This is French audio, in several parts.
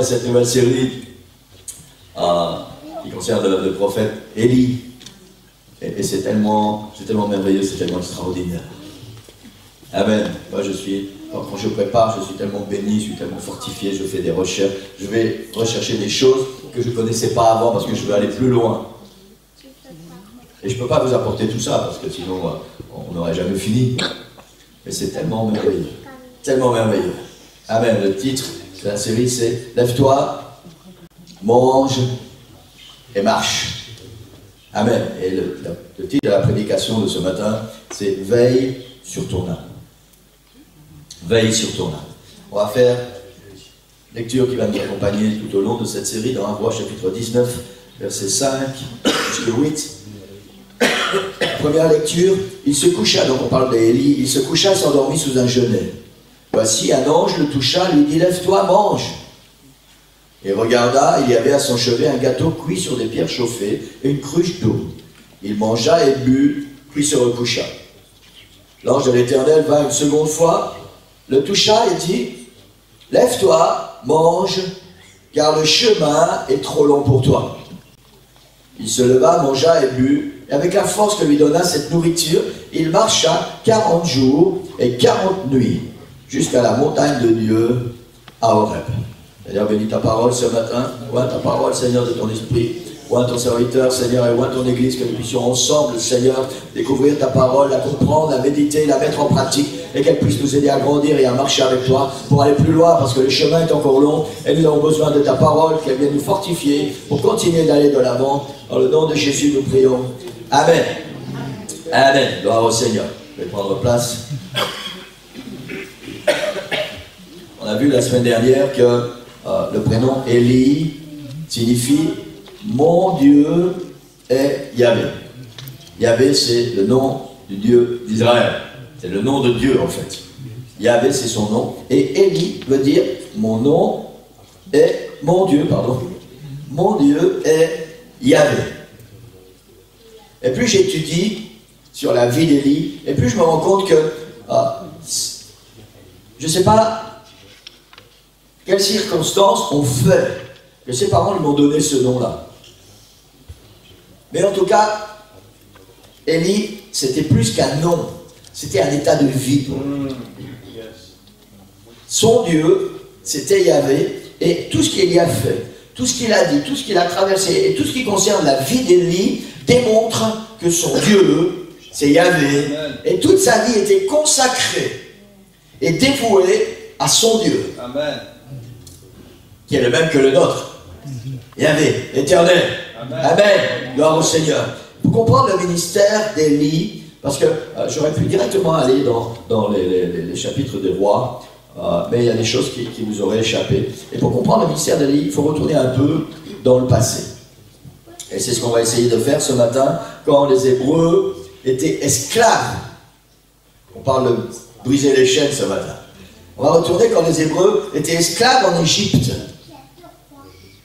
cette nouvelle série qui concerne le prophète Élie. Et c'est tellement merveilleux, c'est tellement extraordinaire. Amen. Moi, quand je prépare, je suis tellement béni, je suis tellement fortifié, je fais des recherches. Je vais rechercher des choses que je ne connaissais pas avant parce que je veux aller plus loin. Et je ne peux pas vous apporter tout ça parce que sinon, on n'aurait jamais fini. Mais c'est tellement merveilleux. Tellement merveilleux. Amen. Le titre de la série, c'est « Lève-toi, mange et marche ». Amen. Et le titre de la prédication de ce matin, c'est « Veille sur ton âme ». Veille sur ton âme. On va faire une lecture qui va nous accompagner tout au long de cette série dans 1 Roi chapitre 19, versets 5 jusqu'à 8. Première lecture, il se coucha, donc on parle d'Élie, il se coucha et s'endormit sous un genêt. Voici un ange le toucha, lui dit « Lève-toi, mange ». Et regarda, il y avait à son chevet un gâteau cuit sur des pierres chauffées et une cruche d'eau. Il mangea et but, puis se recoucha. L'ange de l'Éternel vint une seconde fois, le toucha et dit « Lève-toi, mange, car le chemin est trop long pour toi. » Il se leva, mangea et but, et avec la force que lui donna cette nourriture, il marcha 40 jours et 40 nuits, jusqu'à la montagne de Dieu, à Horeb. Seigneur, bénis ta parole ce matin, oins ta parole, Seigneur, de ton esprit, oins ton serviteur, Seigneur, et oins ton Église, que nous puissions ensemble, Seigneur, découvrir ta parole, la comprendre, la méditer, la mettre en pratique, et qu'elle puisse nous aider à grandir et à marcher avec toi, pour aller plus loin, parce que le chemin est encore long, et nous avons besoin de ta parole, qu'elle vienne nous fortifier, pour continuer d'aller de l'avant. Dans le nom de Jésus, nous prions. Amen. Amen. Gloire au Seigneur. Je vais prendre place. On a vu la semaine dernière que le prénom Élie signifie « Mon Dieu est Yahvé ». Yahvé, c'est le nom du Dieu d'Israël. C'est le nom de Dieu, en fait. Yahvé, c'est son nom. Et Élie veut dire « Mon nom est... Mon Dieu, pardon. Mon Dieu est Yahvé ». Et plus j'étudie sur la vie d'Élie, et plus je me rends compte que je ne sais pas quelles circonstances ont fait que ses parents lui ont donné ce nom-là. Mais en tout cas, Élie, c'était plus qu'un nom, c'était un état de vie pour lui. Son Dieu, c'était Yahvé, et tout ce qu'il a fait, tout ce qu'il a dit, tout ce qu'il a traversé, et tout ce qui concerne la vie d'Élie, démontre que son Dieu, c'est Yahvé, et toute sa vie était consacrée et dévouée à son Dieu. Amen. Qui est le même que le nôtre. Yahvé, l'éternel. Amen. Amen. Gloire au Seigneur. Pour comprendre le ministère d'Élie, parce que j'aurais pu directement aller dans les chapitres des rois, mais il y a des choses qui vous auraient échappé. Et pour comprendre le ministère d'Élie, il faut retourner un peu dans le passé. Et c'est ce qu'on va essayer de faire ce matin, quand les Hébreux étaient esclaves. On parle de briser les chaînes ce matin. On va retourner quand les Hébreux étaient esclaves en Égypte.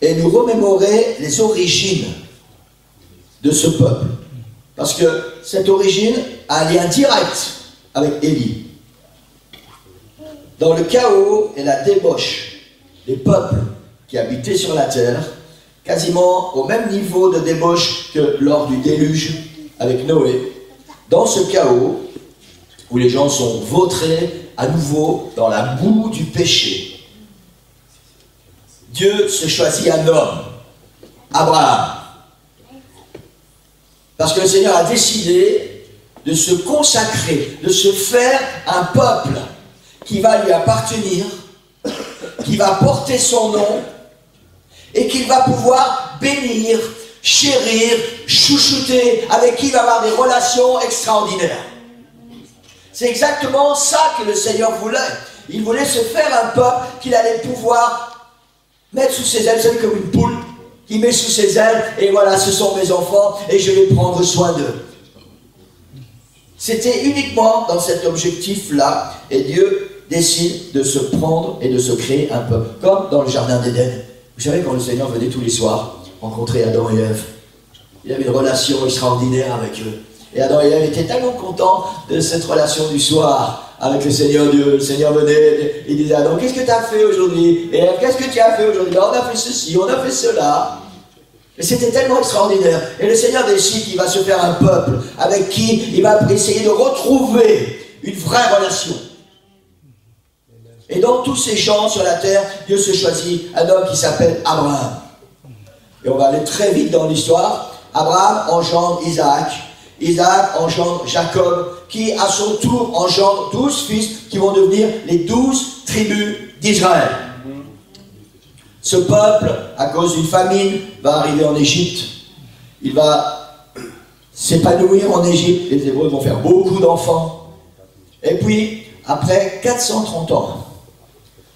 Et nous remémorer les origines de ce peuple. Parce que cette origine a un lien direct avec Élie. Dans le chaos et la débauche des peuples qui habitaient sur la terre, quasiment au même niveau de débauche que lors du déluge avec Noé, dans ce chaos où les gens sont vautrés à nouveau dans la boue du péché, Dieu se choisit un homme, Abraham, parce que le Seigneur a décidé de se consacrer, de se faire un peuple qui va lui appartenir, qui va porter son nom, et qu'il va pouvoir bénir, chérir, chouchouter, avec qui il va avoir des relations extraordinaires. C'est exactement ça que le Seigneur voulait. Il voulait se faire un peuple qu'il allait pouvoir mettre sous ses ailes. Vous savez, comme une poule qui met sous ses ailes, et voilà, ce sont mes enfants, et je vais prendre soin d'eux. C'était uniquement dans cet objectif-là, et Dieu décide de se prendre et de se créer un peuple, comme dans le jardin d'Éden. Vous savez, quand le Seigneur venait tous les soirs rencontrer Adam et Ève, il avait une relation extraordinaire avec eux. Et Adam et Ève étaient tellement contents de cette relation du soir avec le Seigneur Dieu. Le Seigneur venait, il disait, Adam, qu'est-ce que tu as fait aujourd'hui? Et qu'est-ce que tu as fait aujourd'hui? On a fait ceci, on a fait cela. Et c'était tellement extraordinaire. Et le Seigneur décide qu'il va se faire un peuple avec qui il va essayer de retrouver une vraie relation. Et dans tous ces gens sur la terre, Dieu se choisit un homme qui s'appelle Abraham. Et on va aller très vite dans l'histoire. Abraham engendre Isaac. Isaac engendre Jacob, qui à son tour engendre 12 fils qui vont devenir les 12 tribus d'Israël. Ce peuple, à cause d'une famine, va arriver en Égypte. Il va s'épanouir en Égypte. Les Hébreux vont faire beaucoup d'enfants. Et puis, après 430 ans,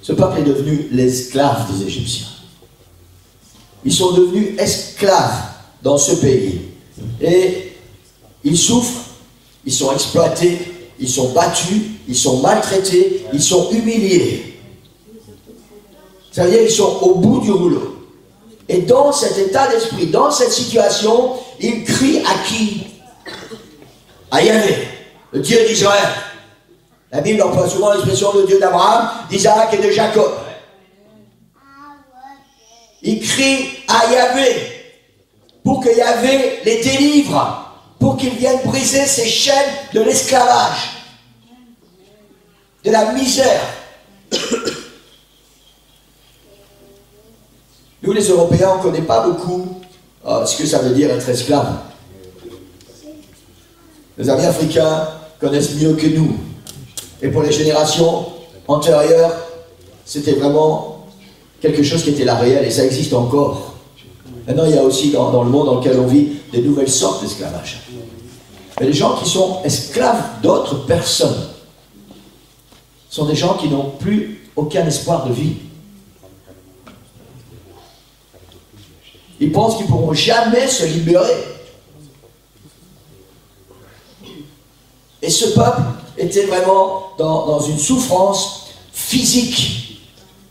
ce peuple est devenu l'esclave des Égyptiens. Ils sont devenus esclaves dans ce pays. Et ils souffrent, ils sont exploités, ils sont battus, ils sont maltraités, ils sont humiliés. Ça veut dire qu'ils sont au bout du rouleau. Et dans cet état d'esprit, dans cette situation, ils crient à qui? À Yahvé, le Dieu d'Israël. La Bible emploie souvent l'expression le Dieu d'Abraham, d'Isaac et de Jacob. Ils crient à Yahvé pour que Yahvé les délivre, pour qu'ils viennent briser ces chaînes de l'esclavage, de la misère. Nous, les Européens, on ne connaît pas beaucoup ce que ça veut dire être esclave. Les amis africains connaissent mieux que nous. Et pour les générations antérieures, c'était vraiment quelque chose qui était là réel, et ça existe encore. Maintenant, il y a aussi dans le monde dans lequel on vit des nouvelles sortes d'esclavage. Mais les gens qui sont esclaves d'autres personnes sont des gens qui n'ont plus aucun espoir de vie. Ils pensent qu'ils ne pourront jamais se libérer. Et ce peuple était vraiment dans une souffrance physique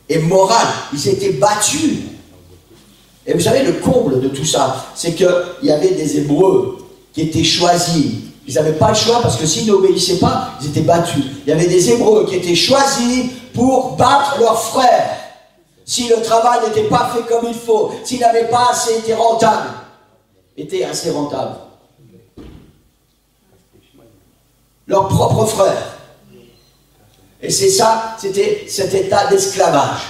et morale. Ils s'étaient battus. Et vous savez, le comble de tout ça, c'est qu'il y avait des Hébreux qui étaient choisis. Ils n'avaient pas le choix parce que s'ils n'obéissaient pas, ils étaient battus. Il y avait des Hébreux qui étaient choisis pour battre leurs frères. Si le travail n'était pas fait comme il faut, s'il n'avait pas assez été rentable, leurs propres frères. Et c'est ça, c'était cet état d'esclavage.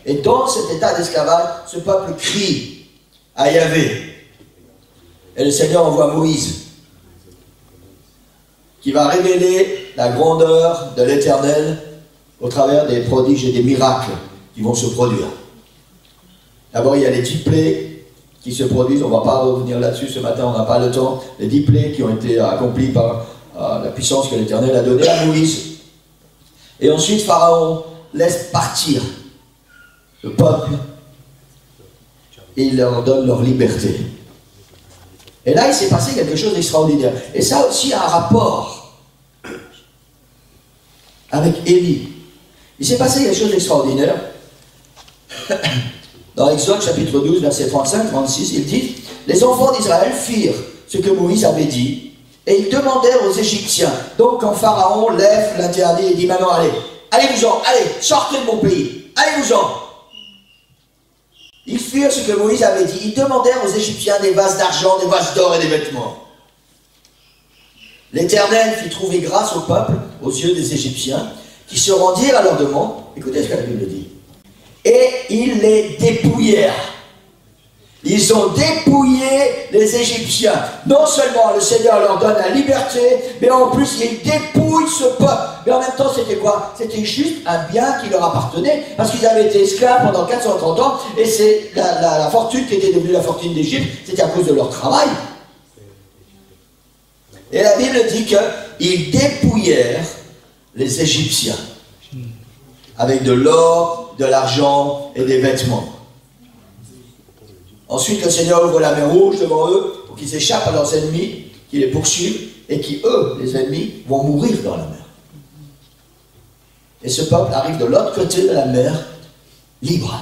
Et dans cet état d'esclavage, ce peuple crie à Yahvé. Et le Seigneur envoie Moïse, qui va révéler la grandeur de l'Éternel au travers des prodiges et des miracles qui vont se produire. D'abord, il y a les 10 plaies qui se produisent. On ne va pas revenir là-dessus ce matin, on n'a pas le temps. Les 10 plaies qui ont été accomplies par la puissance que l'Éternel a donnée à Moïse. Et ensuite, Pharaon laisse partir le peuple et il leur donne leur liberté. Et là, il s'est passé quelque chose d'extraordinaire. Et ça aussi a un rapport avec Élie. Il s'est passé quelque chose d'extraordinaire. Dans Exode chapitre 12, versets 35-36, il dit « Les enfants d'Israël firent ce que Moïse avait dit, et ils demandèrent aux Égyptiens. Donc quand Pharaon lève l'interdit et dit « Maintenant, allez-vous-en, allez, sortez de mon pays, allez-vous-en » Ils firent ce que Moïse avait dit. Ils demandèrent aux Égyptiens des vases d'argent, des vases d'or et des vêtements. L'Éternel fit trouver grâce au peuple, aux yeux des Égyptiens, qui se rendirent à leur demande. Écoutez ce que la Bible dit. Et ils les dépouillèrent. Ils ont dépouillé les Égyptiens. Non seulement le Seigneur leur donne la liberté, mais en plus ils dépouillent ce peuple. Mais en même temps, c'était quoi? C'était juste un bien qui leur appartenait, parce qu'ils avaient été esclaves pendant 430 ans, et c'est la fortune qui était devenue la fortune d'Égypte, c'était à cause de leur travail. Et la Bible dit qu'ils dépouillèrent les Égyptiens, avec de l'or, de l'argent et des vêtements. Ensuite, le Seigneur ouvre la mer Rouge devant eux pour qu'ils échappent à leurs ennemis, qui les poursuivent, et qui, eux, les ennemis, vont mourir dans la mer. Et ce peuple arrive de l'autre côté de la mer, libre.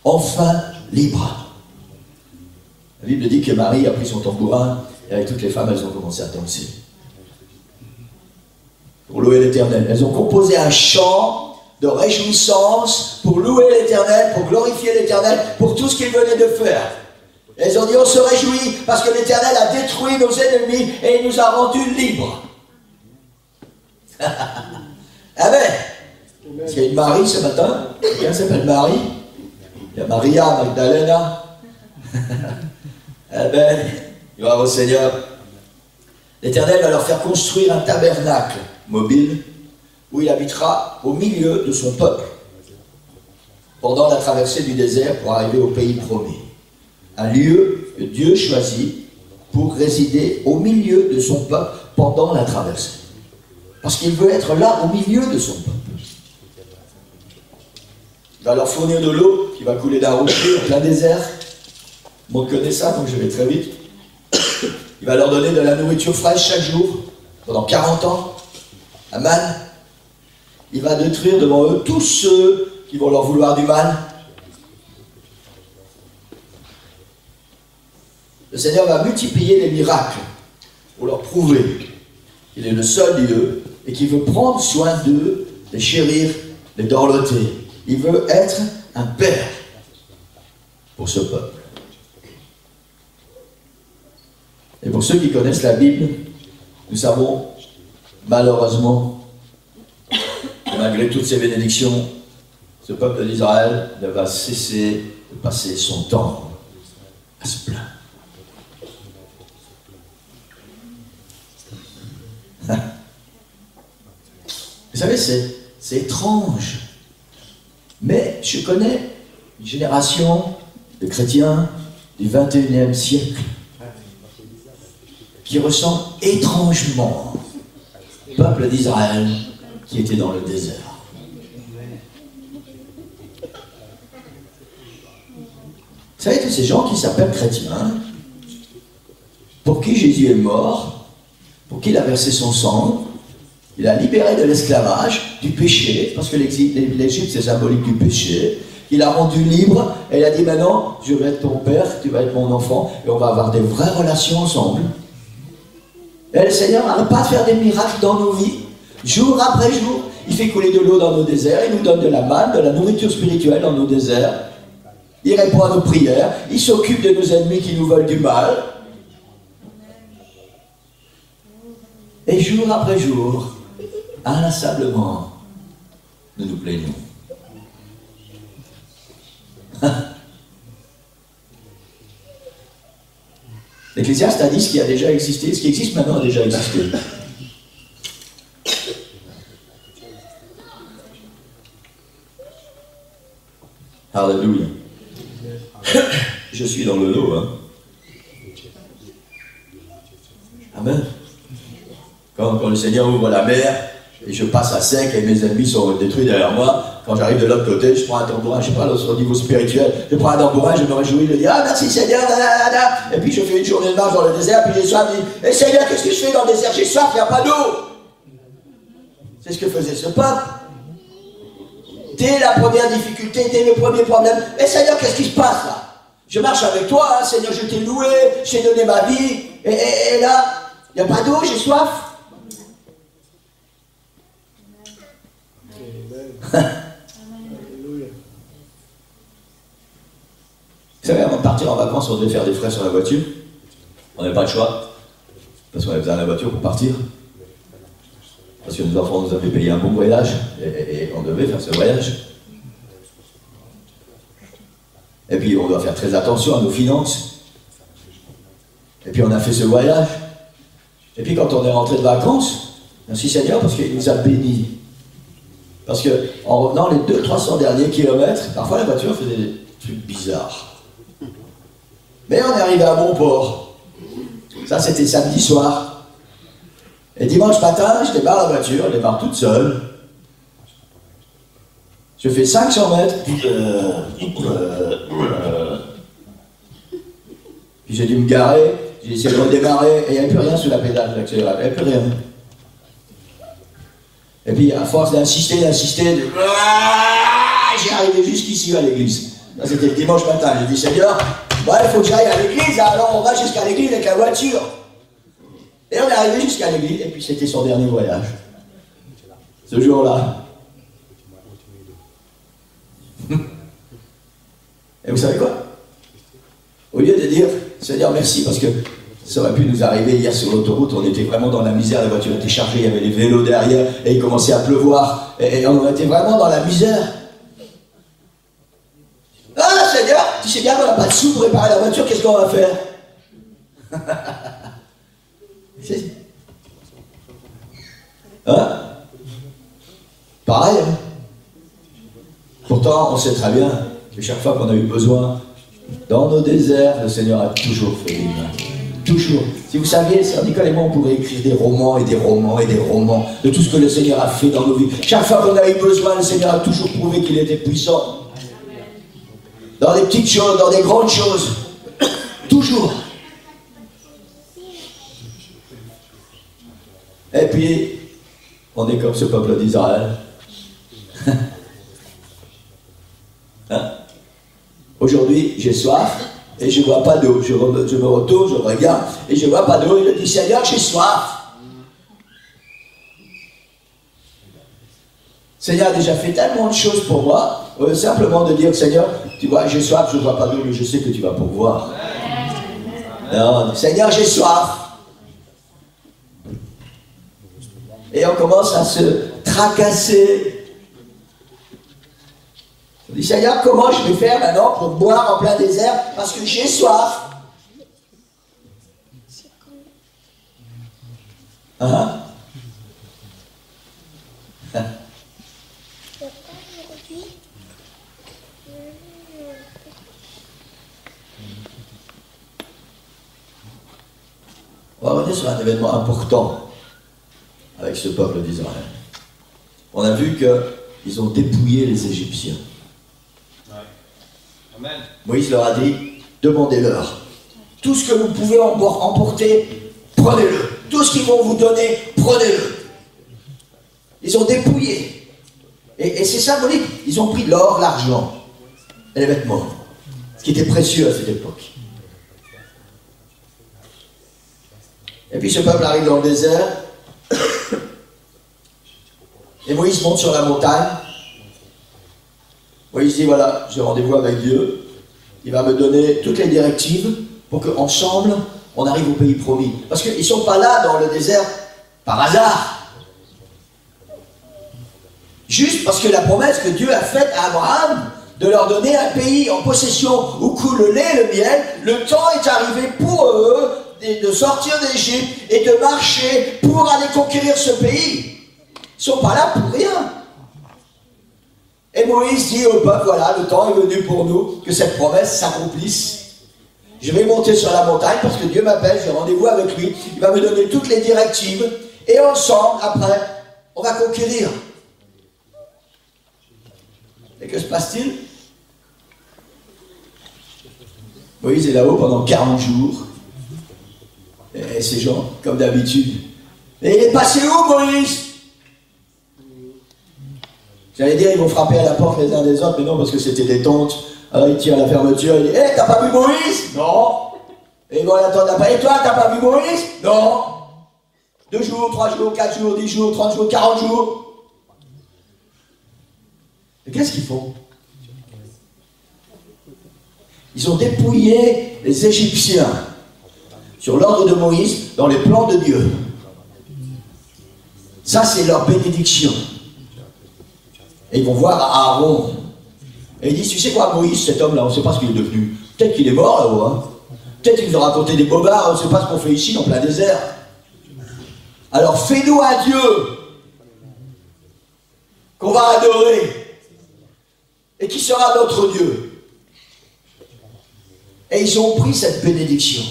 Enfin libre. La Bible dit que Marie a pris son tambourin, et avec toutes les femmes, elles ont commencé à danser. pour louer l'Éternel. Elles ont composé un chant de réjouissance pour louer l'Éternel, pour glorifier l'Éternel, pour tout ce qu'il venait de faire. Elles ont dit, on se réjouit parce que l'Éternel a détruit nos ennemis et il nous a rendus libres. Amen. Est-ce qu'il y a une Marie ce matin? Quelqu'un s'appelle Marie? Il y a Maria, Magdalena. Amen. Gloire au Seigneur. L'Éternel va leur faire construire un tabernacle mobile où il habitera au milieu de son peuple pendant la traversée du désert pour arriver au pays promis. Un lieu que Dieu choisit pour résider au milieu de son peuple pendant la traversée. Parce qu'il veut être là au milieu de son peuple. Il va leur fournir de l'eau qui va couler d'un rocher en plein désert. Moi, je connais ça, donc je vais très vite. Il va leur donner de la nourriture fraîche chaque jour, pendant 40 ans. Amen. Il va détruire devant eux tous ceux qui vont leur vouloir du mal. Le Seigneur va multiplier les miracles pour leur prouver qu'il est le seul Dieu et qu'il veut prendre soin d'eux, les chérir, les dorloter. Il veut être un père pour ce peuple. Et pour ceux qui connaissent la Bible, nous savons malheureusement que malgré toutes ces bénédictions, ce peuple d'Israël ne va cesser de passer son temps à se plaindre. Vous savez, c'est étrange. Mais je connais une génération de chrétiens du 21e siècle qui ressent étrangement le peuple d'Israël qui était dans le désert. Vous savez, tous ces gens qui s'appellent chrétiens, pour qui Jésus est mort, pour qui il a versé son sang, il a libéré de l'esclavage, du péché, parce que l'Égypte c'est symbolique du péché. Il a rendu libre et il a dit maintenant, je vais être ton père, tu vas être mon enfant, et on va avoir des vraies relations ensemble. Et le Seigneur n'arrête pas de faire des miracles dans nos vies, jour après jour. Il fait couler de l'eau dans nos déserts, il nous donne de la manne, de la nourriture spirituelle dans nos déserts. Il répond à nos prières, il s'occupe de nos ennemis qui nous veulent du mal. Et jour après jour, inlassablement, nous nous plaignons. L'Ecclésiaste a dit ce qui a déjà existé, ce qui existe maintenant a déjà existé. Alléluia. Je suis dans le lot, hein. Amen. Quand le Seigneur ouvre la mer, et je passe à sec et mes ennemis sont détruits derrière moi, quand j'arrive de l'autre côté, je prends un tambourin, je sais pas, au niveau spirituel, je prends un tambourin, je me réjouis, je dis, ah merci Seigneur, et puis je fais une journée de marche dans le désert, puis j'ai soif, je dis, Seigneur, qu'est-ce que je fais dans le désert? J'ai soif, il n'y a pas d'eau. C'est ce que faisait ce peuple. Dès la première difficulté, dès le premier problème, Seigneur, qu'est-ce qui se passe là? Je marche avec toi, hein, Seigneur, je t'ai loué, je t'ai donné ma vie, et là, il n'y a pas d'eau, j'ai soif. Vous savez, avant de partir en vacances, on devait faire des frais sur la voiture. On n'avait pas le choix, parce qu'on avait besoin de la voiture pour partir. Parce que nos enfants nous avaient payé un bon voyage, et on devait faire ce voyage. Et puis on doit faire très attention à nos finances. Et puis on a fait ce voyage. Et puis quand on est rentré de vacances, merci Seigneur, parce qu'il nous a bénis. Parce qu'en revenant les 200-300 derniers kilomètres, parfois la voiture faisait des trucs bizarres. Mais on est arrivé à bon port. Ça, c'était samedi soir. Et dimanche matin, je démarre la voiture, elle démarre toute seule. Je fais 500 mètres. Puis j'ai dû me garer, j'ai essayé de redémarrer, et il n'y avait plus rien sous la pédale d'accélérateur, il n'y avait plus rien. Et puis, à force d'insister, j'ai arrivé jusqu'ici à l'église. Ça, c'était le dimanche matin. J'ai dit, Seigneur, il faut que j'aille à l'église, alors on va jusqu'à l'église avec la voiture. Et on est arrivé jusqu'à l'église, et puis c'était son dernier voyage. ce jour-là. Et vous savez quoi? Au lieu de dire, Seigneur, merci, parce que ça aurait pu nous arriver hier sur l'autoroute, on était vraiment dans la misère, la voiture était chargée, il y avait les vélos derrière, et il commençait à pleuvoir, et on était vraiment dans la misère. Ah, Seigneur, tu sais bien qu'on n'a pas de sous pour réparer la voiture, qu'est-ce qu'on va faire? Hein? Pareil, hein? Pourtant, on sait très bien que chaque fois qu'on a eu besoin, dans nos déserts, le Seigneur a toujours fait des miracles. Toujours. Si vous saviez, Sœur Nicole et moi, on pourrait écrire des romans et des romans et des romans de tout ce que le Seigneur a fait dans nos vies. Chaque fois qu'on a eu besoin, le Seigneur a toujours prouvé qu'il était puissant. Dans des petites choses, dans des grandes choses. Toujours. Et puis, on est comme ce peuple d'Israël. Hein? Aujourd'hui, j'ai soif et je ne vois pas d'eau. Je me retourne, je regarde et je ne vois pas d'eau. Et je dis, Seigneur, j'ai soif. Seigneur a déjà fait tellement de choses pour moi. Simplement de dire, Seigneur, tu vois, j'ai soif, je ne vois pas d'eau, mais je sais que tu vas pourvoir. Non, Seigneur, j'ai soif. Et on commence à se tracasser. On dit, Seigneur, comment je vais faire maintenant pour boire en plein désert parce que j'ai soif? Hein? On va revenir sur un événement important avec ce peuple d'Israël. On a vu qu'ils ont dépouillé les Égyptiens. Amen. Moïse leur a dit, demandez-leur. Tout ce que vous pouvez emporter, prenez-le. Tout ce qu'ils vont vous donner, prenez-le. Ils ont dépouillé. Et c'est symbolique. Ils ont pris l'or, l'argent et les vêtements. Ce qui était précieux à cette époque. Et puis ce peuple arrive dans le désert. Et Moïse monte sur la montagne. Moïse dit, voilà, j'ai rendez-vous avec Dieu. Il va me donner toutes les directives pour qu'ensemble, on arrive au pays promis. Parce qu'ils ne sont pas là dans le désert par hasard. Juste parce que la promesse que Dieu a faite à Abraham de leur donner un pays en possession où coule le lait et le miel, le temps est arrivé pour eux de sortir d'Égypte et de marcher pour aller conquérir ce pays. Ils ne sont pas là pour rien. Et Moïse dit au peuple, voilà, le temps est venu pour nous que cette promesse s'accomplisse. Je vais monter sur la montagne parce que Dieu m'appelle, j'ai rendez-vous avec lui. Il va me donner toutes les directives. Et ensemble, après, on va conquérir. Et que se passe-t-il? Moïse est là-haut pendant 40 jours. Et ces gens, comme d'habitude. Et il est passé où, Moïse? J'allais dire, ils vont frapper à la porte les uns des autres, mais non, parce que c'était des tontes. Alors il tire à la fermeture, il dit, hé, t'as pas vu Moïse? Non. Et ils vont l'attendre après, et toi, t'as pas vu Moïse? Non. 2 jours, 3 jours, 4 jours, 10 jours, 30 jours, 40 jours. Et qu'est-ce qu'ils font? Ils ont dépouillé les Égyptiens sur l'ordre de Moïse dans les plans de Dieu. Ça, c'est leur bénédiction. Et ils vont voir Aaron. Et ils disent, tu sais quoi, Moïse, cet homme-là, on ne sait pas ce qu'il est devenu. Peut-être qu'il est mort là-haut. Hein. Peut-être qu'il nous a raconté des bobards, on ne sait pas ce qu'on fait ici, en plein désert. Alors fais-nous un Dieu qu'on va adorer et qui sera notre Dieu. Et ils ont pris cette bénédiction.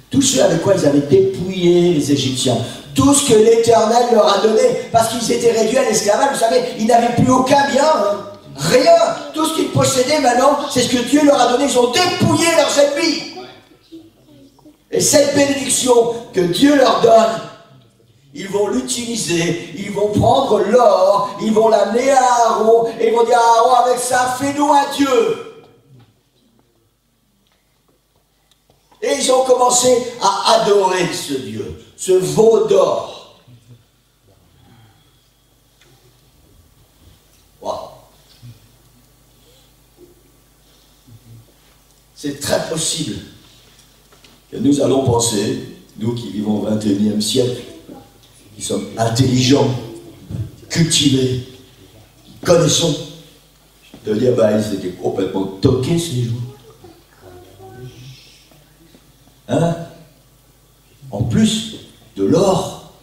Tout ce avec quoi ils avaient dépouillé les Égyptiens. Tout ce que l'Éternel leur a donné, parce qu'ils étaient réduits à l'esclavage, vous savez, ils n'avaient plus aucun bien, hein. Rien. Tout ce qu'ils possédaient maintenant, c'est ce que Dieu leur a donné. Ils ont dépouillé leurs ennemis. Et cette bénédiction que Dieu leur donne, ils vont l'utiliser, ils vont prendre l'or, ils vont l'amener à Aaron, et ils vont dire à Aaron, avec ça, fais-nous un Dieu. Et ils ont commencé à adorer ce Dieu, ce veau d'or. c'est très possible que nous allons penser, nous qui vivons au XXIe siècle, qui sommes intelligents, cultivés, qui connaissons, de dire, bah, ils étaient complètement toqués ces jours. Hein? En plus de l'or.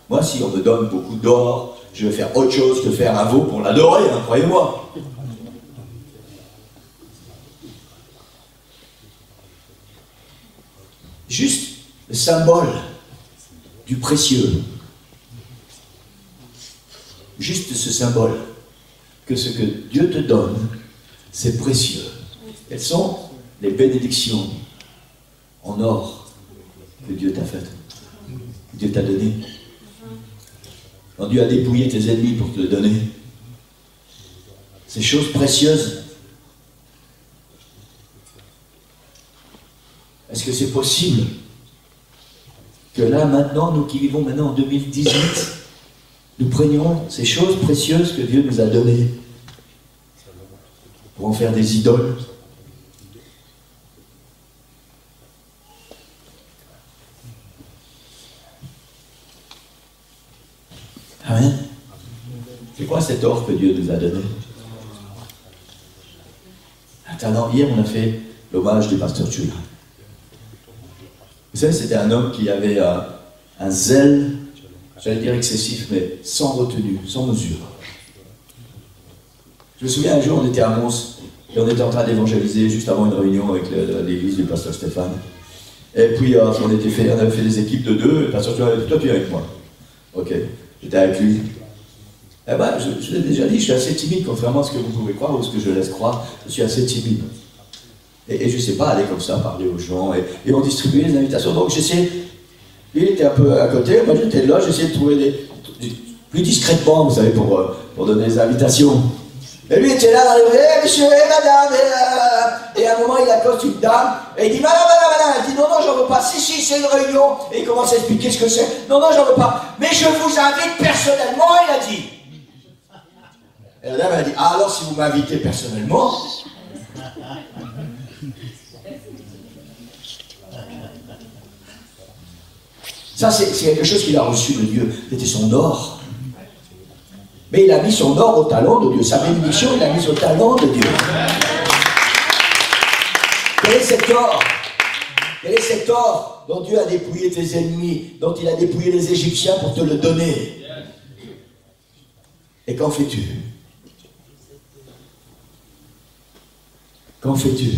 Moi, si on me donne beaucoup d'or, je vais faire autre chose que faire un veau pour l'adorer, hein, croyez-moi. Juste le symbole du précieux. Juste ce symbole, que ce que Dieu te donne, c'est précieux. Quelles sont les bénédictions en or que Dieu t'a faites, que Dieu t'a donné? Quand Dieu a dépouillé tes ennemis pour te le donner, ces choses précieuses, est-ce que c'est possible que là, maintenant, nous qui vivons maintenant en 2018, nous prenions ces choses précieuses que Dieu nous a données pour en faire des idoles? Amen. C'est quoi cet or que Dieu nous a donné? Attends, hier on a fait l'hommage du pasteur Tchula. Vous savez, c'était un homme qui avait un zèle, j'allais dire excessif, mais sans retenue, sans mesure. Je me souviens un jour, on était à Mons, et on était en train d'évangéliser juste avant une réunion avec l'église du pasteur Stéphane. Et puis on avait fait des équipes de deux, et le pasteur Tchula avait dit, toi tu es avec moi. Ok, j'étais avec lui. Eh ben, je l'ai déjà dit, je suis assez timide, contrairement à ce que vous pouvez croire ou ce que je laisse croire, je suis assez timide. Et je ne sais pas aller comme ça, parler aux gens, et on distribuait les invitations. Donc j'essayais, lui il était un peu à côté, moi j'étais là, j'essayais de trouver plus discrètement, vous savez, pour donner les invitations. Et lui était là dans les rues, monsieur, madame, et à un moment il accoste une dame, et il dit, madame, elle dit, non, j'en veux pas, si, c'est une réunion, et il commence à expliquer ce que c'est, non, j'en veux pas, mais je vous invite personnellement, il a dit. Et la dame elle a dit, ah alors si vous m'invitez personnellement, ça c'est quelque chose qu'il a reçu de Dieu, c'était son or. Mais il a mis son or au talent de Dieu, sa bénédiction il a mis au talent de Dieu. Quel est cet or? Quel est cet or dont Dieu a dépouillé tes ennemis, dont il a dépouillé les Égyptiens pour te le donner? Et qu'en fais-tu? Qu'en fais-tu?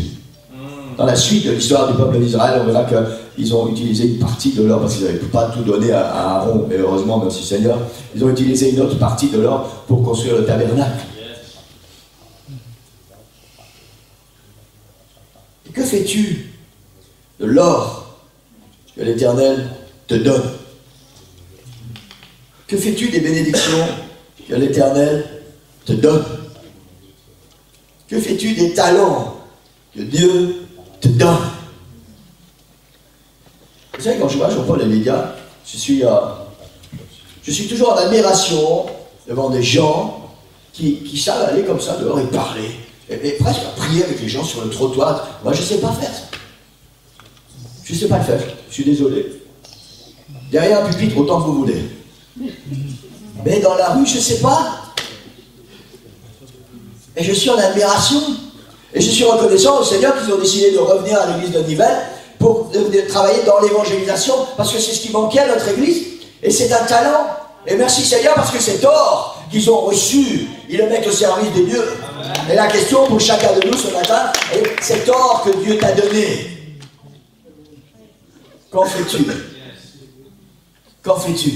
Dans la suite de l'histoire du peuple d'Israël, on verra qu'ils ont utilisé une partie de l'or, parce qu'ils n'avaient pas tout donné à Aaron, mais heureusement, merci Seigneur, ils ont utilisé une autre partie de l'or pour construire le tabernacle. Et que fais-tu de l'or que l'Éternel te donne? Que fais-tu des bénédictions que l'Éternel te donne? Que fais-tu des talents que Dieu te donne? Vous savez, quand je vois Jean-Paul et Lydia, je suis toujours en admiration devant des gens qui savent aller comme ça dehors et parler, et presque à prier avec les gens sur le trottoir. Moi, je ne sais pas faire ça. Je ne sais pas le faire, je suis désolé. Derrière un pupitre, autant que vous voulez. Mais dans la rue, je ne sais pas. Et je suis en admiration. Et je suis reconnaissant au Seigneur qu'ils ont décidé de revenir à l'église de Nivelles pour travailler dans l'évangélisation, parce que c'est ce qui manquait à notre église. Et c'est un talent. Et merci Seigneur, parce que cet or qu'ils ont reçu, ils le mettent au service de Dieu. Et la question pour chacun de nous ce matin est cet or que Dieu t'a donné. Qu'en fais-tu? Qu'en fais-tu?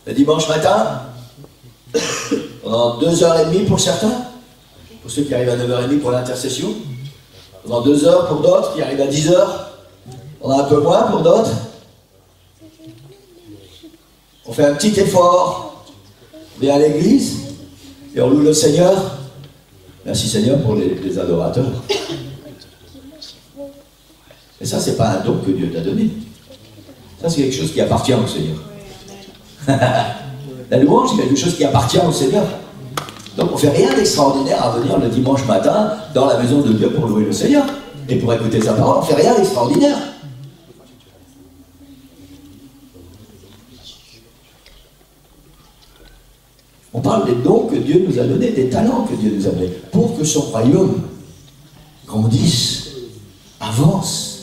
Le dimanche matin, pendant 2h30 pour certains, pour ceux qui arrivent à 9h30 pour l'intercession, pendant 2 heures pour d'autres qui arrivent à 10 heures, pendant un peu moins pour d'autres. On fait un petit effort, on vient à l'église et on loue le Seigneur. Merci Seigneur pour les adorateurs. Et ça, c'est pas un don que Dieu t'a donné. Ça, c'est quelque chose qui appartient au Seigneur. La louange, c'est quelque chose qui appartient au Seigneur. Donc on ne fait rien d'extraordinaire à venir le dimanche matin dans la maison de Dieu pour louer le Seigneur et pour écouter sa parole. On ne fait rien d'extraordinaire. On parle des dons que Dieu nous a donnés, des talents que Dieu nous a donnés, pour que son royaume grandisse, avance.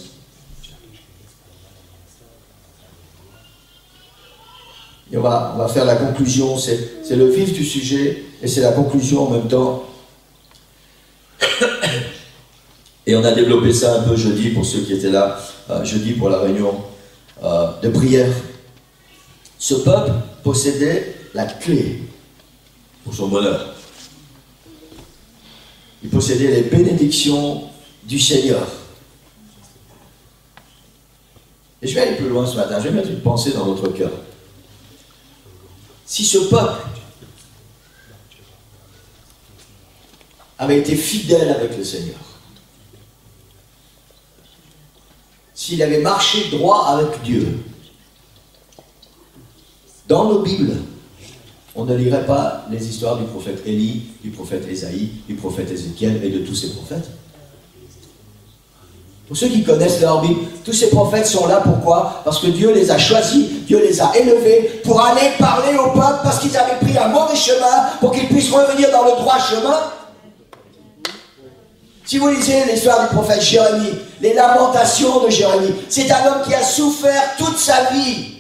Et on va faire la conclusion, c'est le vif du sujet, et c'est la conclusion en même temps. Et on a développé ça un peu jeudi, pour ceux qui étaient là, jeudi pour la réunion de prière. Ce peuple possédait la clé pour son bonheur. Il possédait les bénédictions du Seigneur. Et je vais aller plus loin ce matin, je vais mettre une pensée dans votre cœur. Si ce peuple avait été fidèle avec le Seigneur, s'il avait marché droit avec Dieu, dans nos Bibles, on ne lirait pas les histoires du prophète Élie, du prophète Ésaïe, du prophète Ézéchiel et de tous ces prophètes. Pour ceux qui connaissent leur Bible, tous ces prophètes sont là, pourquoi? Parce que Dieu les a choisis, Dieu les a élevés pour aller parler au peuple parce qu'ils avaient pris un mauvais chemin pour qu'ils puissent revenir dans le droit chemin. Si vous lisez l'histoire du prophète Jérémie, les lamentations de Jérémie, c'est un homme qui a souffert toute sa vie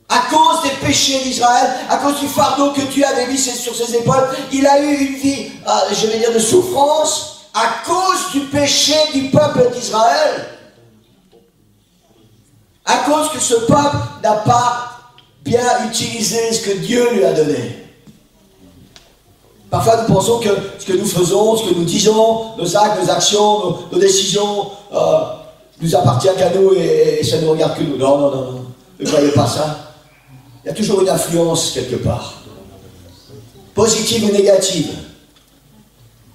à cause des péchés d'Israël, à cause du fardeau que Dieu avait mis sur ses épaules. Il a eu une vie, je vais dire, de souffrance à cause du péché du peuple d'Israël. À cause que ce peuple n'a pas bien utilisé ce que Dieu lui a donné. Parfois nous pensons que ce que nous faisons, ce que nous disons, nos actes, nos actions, nos décisions, nous appartient qu'à nous et ça ne nous regarde que nous. Non, non, non, non. Ne croyez pas ça. Il y a toujours une influence quelque part. Positive ou négative.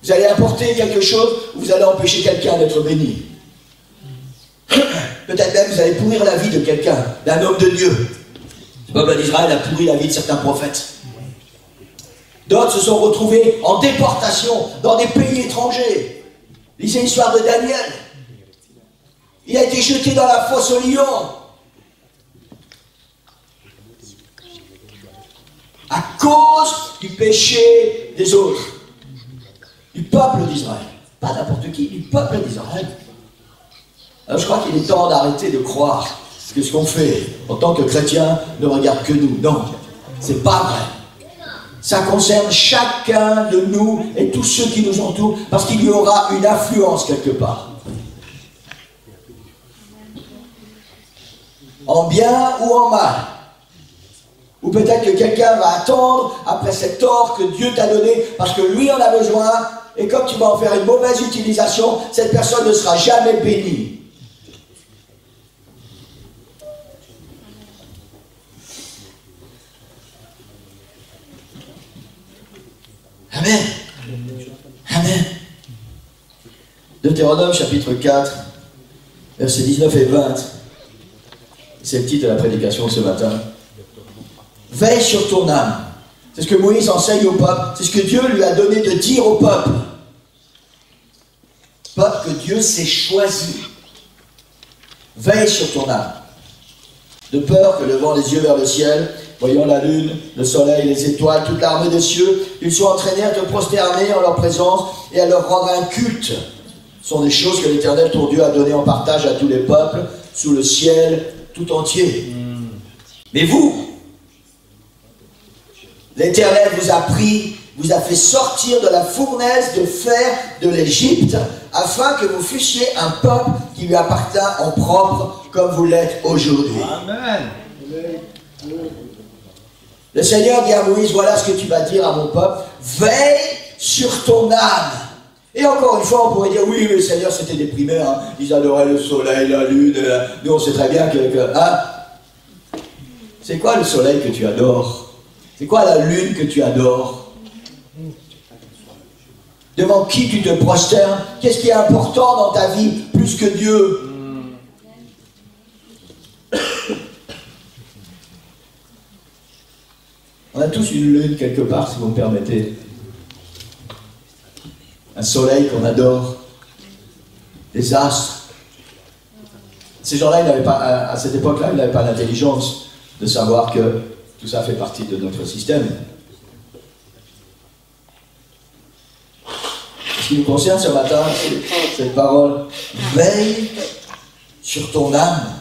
Vous allez apporter quelque chose, vous allez empêcher quelqu'un d'être béni. Peut-être même vous allez pourrir la vie de quelqu'un, d'un homme de Dieu. Le peuple d'Israël a pourri la vie de certains prophètes. D'autres se sont retrouvés en déportation dans des pays étrangers. Lisez l'histoire de Daniel. Il a été jeté dans la fosse aux lions. À cause du péché des autres. Du peuple d'Israël. Pas n'importe qui, du peuple d'Israël. Alors je crois qu'il est temps d'arrêter de croire que ce qu'on fait en tant que chrétien ne regarde que nous. Non, c'est pas vrai. Ça concerne chacun de nous et tous ceux qui nous entourent, parce qu'il y aura une influence quelque part. En bien ou en mal. Ou peut-être que quelqu'un va attendre après cet or que Dieu t'a donné, parce que lui en a besoin, et comme tu vas en faire une mauvaise utilisation, cette personne ne sera jamais bénie. Amen. Amen. Deutéronome chapitre 4, versets 19 et 20. C'est le titre de la prédication ce matin. Veille sur ton âme. C'est ce que Moïse enseigne au peuple. C'est ce que Dieu lui a donné de dire au peuple. Peuple que Dieu s'est choisi. Veille sur ton âme. De peur que, levant les yeux vers le ciel, voyant la lune, le soleil, les étoiles, toute l'armée des cieux, ils soient entraînés à te prosterner en leur présence et à leur rendre un culte. Ce sont des choses que l'Éternel, ton Dieu, a données en partage à tous les peuples, sous le ciel tout entier. Mais vous, l'Éternel vous a pris, vous a fait sortir de la fournaise de fer de l'Égypte, afin que vous fussiez un peuple qui lui appartient en propre, comme vous l'êtes aujourd'hui. Amen. Le Seigneur dit à Moïse, voilà ce que tu vas dire à mon peuple, veille sur ton âme. Et encore une fois, on pourrait dire, oui, le Seigneur, c'était des primaires, hein. Ils adoraient le soleil, la lune, nous on sait très bien que hein. C'est quoi le soleil que tu adores? C'est quoi la lune que tu adores? Devant qui tu te prosternes? Qu'est-ce qui est important dans ta vie plus que Dieu? On a tous une lune quelque part, si vous me permettez. un soleil qu'on adore, des astres. Ces gens-là, ils n'avaient pas, à cette époque-là, ils n'avaient pas l'intelligence de savoir que tout ça fait partie de notre système. Ce qui nous concerne ce matin, c'est cette parole. Veille sur ton âme.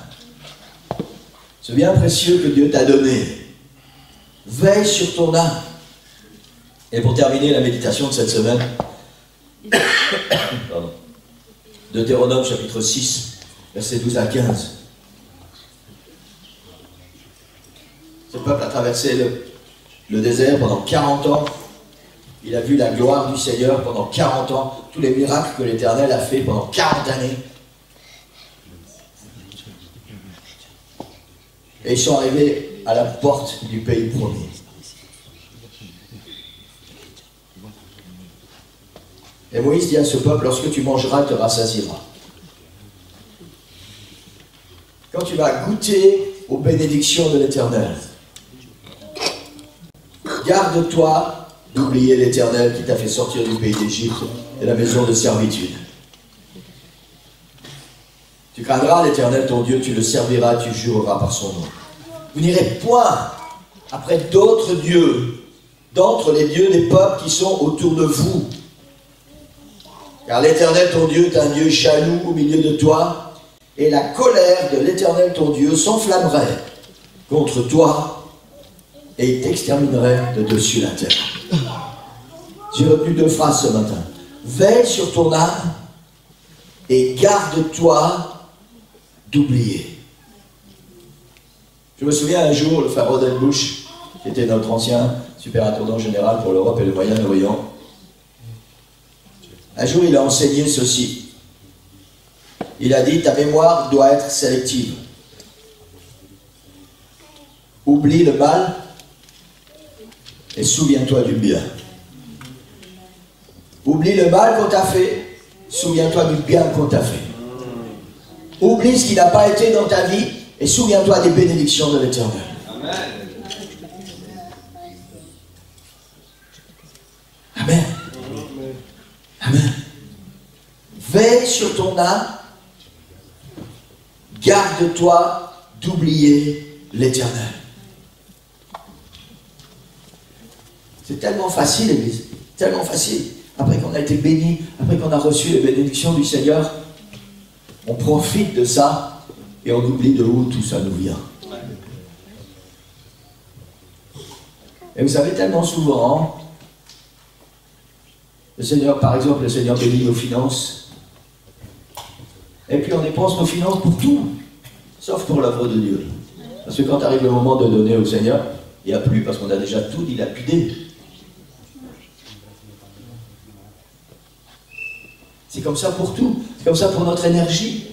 C'est bien précieux que Dieu t'a donné. Veille sur ton âme. Et pour terminer la méditation de cette semaine, Deutéronome chapitre 6, versets 12 à 15. Ce peuple a traversé le désert pendant 40 ans. Il a vu la gloire du Seigneur pendant 40 ans. Tous les miracles que l'Éternel a fait pendant 40 années. Et ils sont arrivés à la porte du pays promis. Et Moïse dit à ce peuple, lorsque tu mangeras, tu te rassasieras. Quand tu vas goûter aux bénédictions de l'Éternel, garde-toi d'oublier l'Éternel qui t'a fait sortir du pays d'Égypte et la maison de servitude. Tu craindras l'Éternel ton Dieu, tu le serviras, tu jureras par son nom. Vous n'irez point après d'autres dieux, d'entre les dieux des peuples qui sont autour de vous. Car l'Éternel ton Dieu est un Dieu jaloux au milieu de toi, et la colère de l'Éternel ton Dieu s'enflammerait contre toi, et il t'exterminerait de dessus la terre. J'ai retenu 2 phrases ce matin. Veille sur ton âme, et garde-toi d'oublier. Je me souviens un jour, le frère Rodel Bush, qui était notre ancien superintendant général pour l'Europe et le Moyen-Orient, un jour il a enseigné ceci. Il a dit, ta mémoire doit être sélective. Oublie le mal et souviens-toi du bien. Oublie le mal qu'on t'a fait, souviens-toi du bien qu'on t'a fait. Oublie ce qui n'a pas été dans ta vie et souviens-toi des bénédictions de l'Éternel. Amen. Amen. Amen. Veille sur ton âme, garde-toi d'oublier l'Éternel. C'est tellement facile, l'Église, tellement facile. Après qu'on a été béni, après qu'on a reçu les bénédictions du Seigneur, on profite de ça et on oublie de où tout ça nous vient. Et vous savez, tellement souvent, le Seigneur, par exemple, le Seigneur bénit nos finances, et puis on dépense nos finances pour tout, sauf pour l'œuvre de Dieu. Parce que quand arrive le moment de donner au Seigneur, il n'y a plus, parce qu'on a déjà tout dilapidé. C'est comme ça pour tout. C'est comme ça pour notre énergie.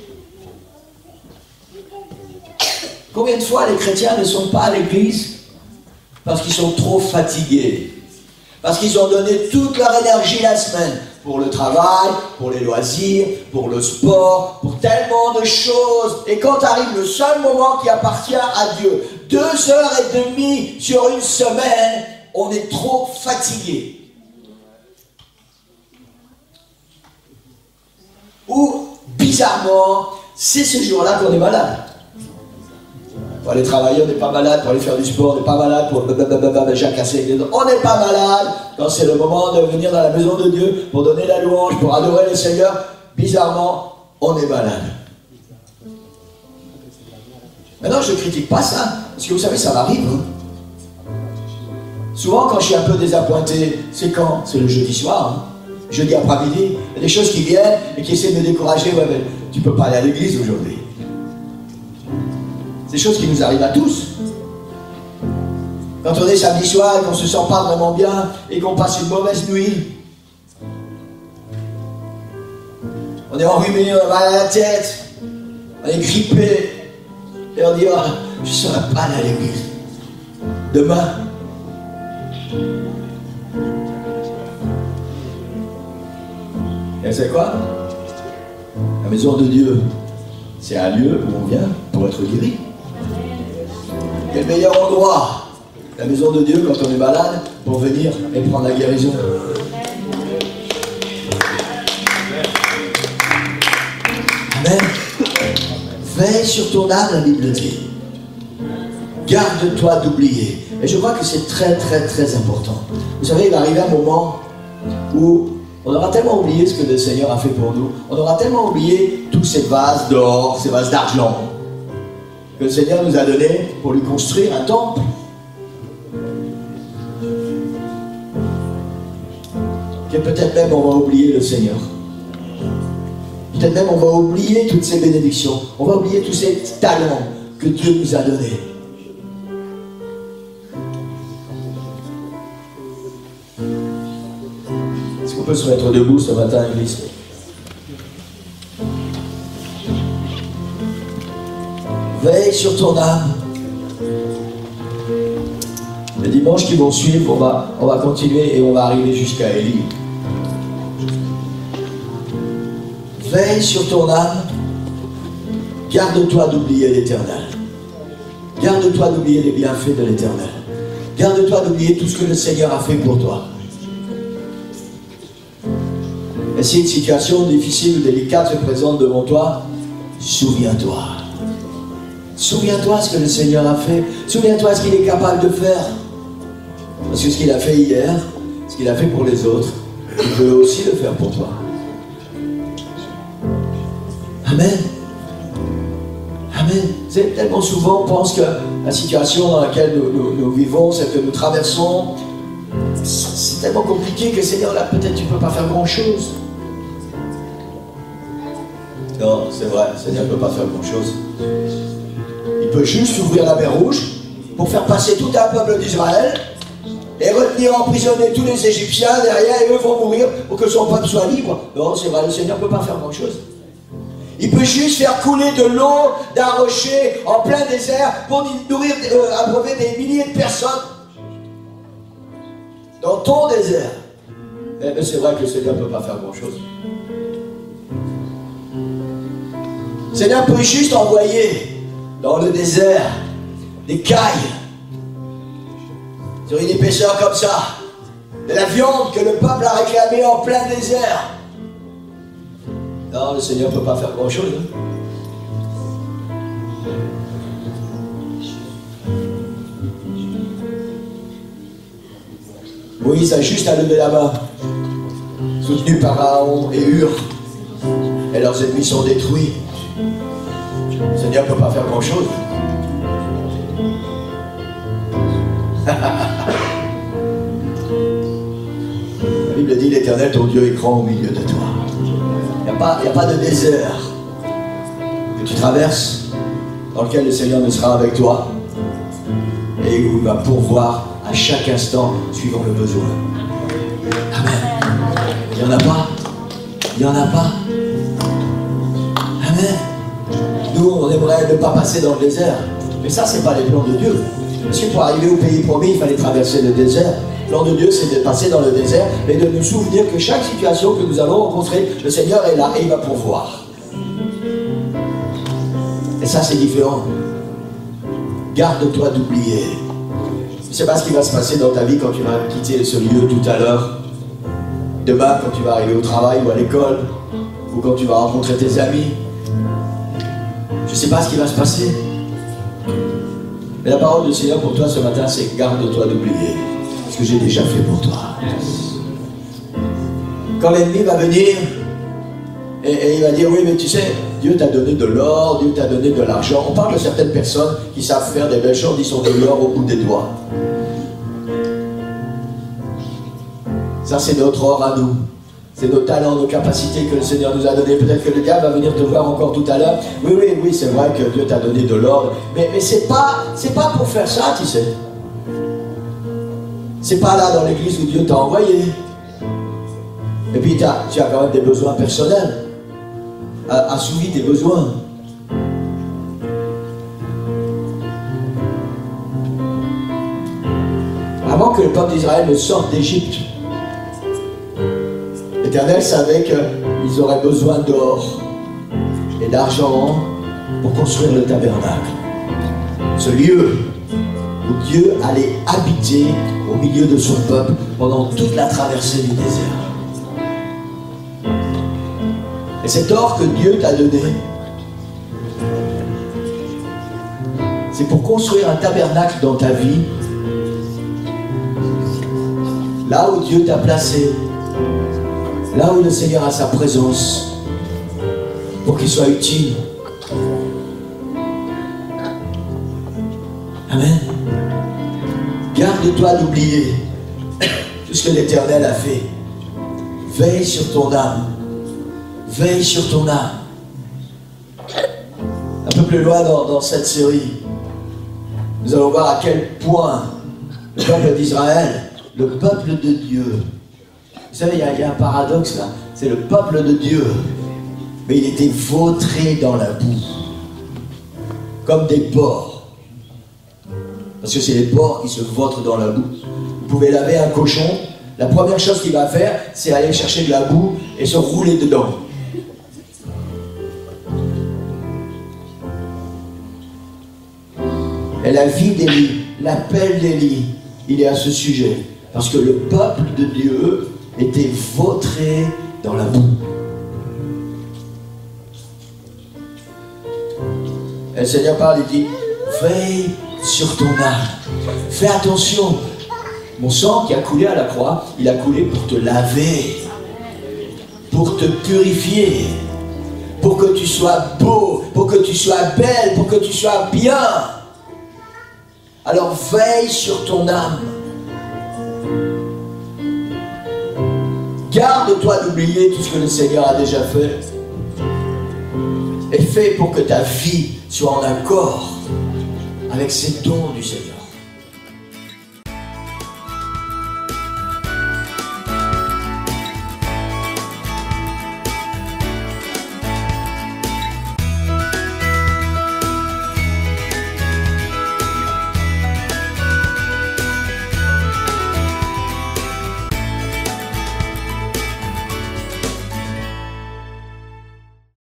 Combien de fois les chrétiens ne sont pas à l'église parce qu'ils sont trop fatigués, parce qu'ils ont donné toute leur énergie la semaine pour le travail, pour les loisirs, pour le sport, pour tellement de choses. Et quand arrive le seul moment qui appartient à Dieu, 2h30 sur une semaine, on est trop fatigué. Ou, bizarrement, c'est ce jour-là qu'on est malade. Pour aller travailler, on n'est pas malade. Pour aller faire du sport, on n'est pas malade. Pour jacasser les autres, on n'est pas malade. Quand c'est le moment de venir dans la maison de Dieu, pour donner la louange, pour adorer le Seigneur, bizarrement, on est malade. Maintenant, je ne critique pas ça, parce que vous savez, ça m'arrive. Hein. Souvent, quand je suis un peu désappointé, c'est quand? C'est le jeudi soir. Hein. Jeudi après-midi, il y a des choses qui viennent et qui essaient de me décourager. Ouais, mais tu ne peux pas aller à l'église aujourd'hui. C'est des choses qui nous arrivent à tous. Quand on est samedi soir et qu'on ne se sent pas vraiment bien et qu'on passe une mauvaise nuit, on est enrhumé, on a mal à la tête, on est grippé, et on dit oh, je ne serai pas allé à l'église. Demain, et c'est quoi? La maison de Dieu, c'est un lieu où on vient pour être guéri. Quel meilleur endroit, la maison de Dieu, quand on est malade, pour venir et prendre la guérison. Amen. Veille sur ton âme, la Bible dit. Garde-toi d'oublier. Et je crois que c'est très important. Vous savez, il va arriver un moment où on aura tellement oublié ce que le Seigneur a fait pour nous. On aura tellement oublié tous ces vases d'or, ces vases d'argent que le Seigneur nous a donné pour lui construire un temple. Et peut-être même on va oublier le Seigneur. Peut-être même on va oublier toutes ces bénédictions. On va oublier tous ces talents que Dieu nous a donnés. Est-ce qu'on peut se mettre debout ce matin, Église? Veille sur ton âme. Les dimanches qui vont suivre, on va continuer et on va arriver jusqu'à Élie. Veille sur ton âme. Garde-toi d'oublier l'Éternel. Garde-toi d'oublier les bienfaits de l'Éternel. Garde-toi d'oublier tout ce que le Seigneur a fait pour toi. Et si une situation difficile ou délicate se présente devant toi, souviens-toi. Souviens-toi ce que le Seigneur a fait. Souviens-toi ce qu'il est capable de faire. Parce que ce qu'il a fait hier, ce qu'il a fait pour les autres, il peut aussi le faire pour toi. Amen. Amen. C'est tellement souvent, on pense que la situation dans laquelle nous vivons, celle que nous traversons, c'est tellement compliqué que Seigneur, là, peut-être tu ne peux pas faire grand-chose. Non, c'est vrai, le Seigneur ne peut pas faire grand-chose. Il peut juste ouvrir la mer Rouge pour faire passer tout un peuple d'Israël et retenir emprisonner tous les Égyptiens derrière et eux vont mourir pour que son peuple soit libre. Non, c'est vrai, le Seigneur ne peut pas faire grand-chose. Il peut juste faire couler de l'eau d'un rocher en plein désert pour nourrir, abreuver des milliers de personnes dans ton désert. Mais c'est vrai que le Seigneur ne peut pas faire grand-chose. Le Seigneur peut juste envoyer dans le désert des cailles sur une épaisseur comme ça, de la viande que le peuple a réclamée en plein désert. Non, le Seigneur ne peut pas faire grand-chose. Moïse a juste à lever la main, soutenu par Aaron et Hur, et leurs ennemis sont détruits. Le Seigneur ne peut pas faire grand-chose. La Bible dit, l'Éternel, ton Dieu, est grand au milieu de toi. Il n'y a pas de désert que tu traverses dans lequel le Seigneur ne sera avec toi et où il va pourvoir à chaque instant suivant le besoin. Amen. Il n'y en a pas. Il n'y en a pas. Amen. Nous, on aimerait ne pas passer dans le désert. Mais ça, ce n'est pas les plans de Dieu. Parce que pour arriver au pays promis, il fallait traverser le désert. Le plan de Dieu, c'est de passer dans le désert, mais de nous souvenir que chaque situation que nous allons rencontrer, le Seigneur est là et il va pourvoir. Et ça, c'est différent. Garde-toi d'oublier. Je ne sais pas ce qui va se passer dans ta vie quand tu vas quitter ce lieu tout à l'heure. Demain, quand tu vas arriver au travail ou à l'école, ou quand tu vas rencontrer tes amis. Je ne sais pas ce qui va se passer. Mais la parole du Seigneur pour toi ce matin, c'est garde-toi d'oublier ce que j'ai déjà fait pour toi. Quand l'ennemi va venir et il va dire, oui, mais tu sais, Dieu t'a donné de l'or, Dieu t'a donné de l'argent. On parle de certaines personnes qui savent faire des belles choses, ils ont de l'or au bout des doigts. Ça, c'est notre or à nous. C'est nos talents, nos capacités que le Seigneur nous a données. Peut-être que le diable va venir te voir encore tout à l'heure. Oui, c'est vrai que Dieu t'a donné de l'or. Mais c'est pas pour faire ça, tu sais. C'est pas là dans l'église où Dieu t'a envoyé. Et puis tu as quand même des besoins personnels. Assouvis tes besoins. Avant que le peuple d'Israël ne sorte d'Égypte, l'Éternel savait qu'ils auraient besoin d'or et d'argent pour construire le tabernacle. Ce lieu où Dieu allait habiter au milieu de son peuple pendant toute la traversée du désert. Et cet or que Dieu t'a donné, c'est pour construire un tabernacle dans ta vie, là où Dieu t'a placé, là où le Seigneur a sa présence, pour qu'il soit utile. Amen. Garde-toi d'oublier tout ce que l'Éternel a fait. Veille sur ton âme. Veille sur ton âme. Un peu plus loin dans cette série, nous allons voir à quel point le peuple d'Israël, le peuple de Dieu, vous savez, il y a un paradoxe là, c'est le peuple de Dieu, mais il était vautré dans la boue, comme des porcs. Parce que c'est les porcs qui se vautrent dans la boue. Vous pouvez laver un cochon, la première chose qu'il va faire, c'est aller chercher de la boue et se rouler dedans. Et la vie d'Élie, l'appel d'Élie, il est à ce sujet. Parce que le peuple de Dieu était vautré dans la boue. Et le Seigneur parle, il dit, veille sur ton âme. Fais attention. Mon sang qui a coulé à la croix, il a coulé pour te laver, pour te purifier, pour que tu sois beau, pour que tu sois belle, pour que tu sois bien. Alors veille sur ton âme. Garde-toi d'oublier tout ce que le Seigneur a déjà fait. Et fais pour que ta vie soit en accord avec ces dons du Seigneur.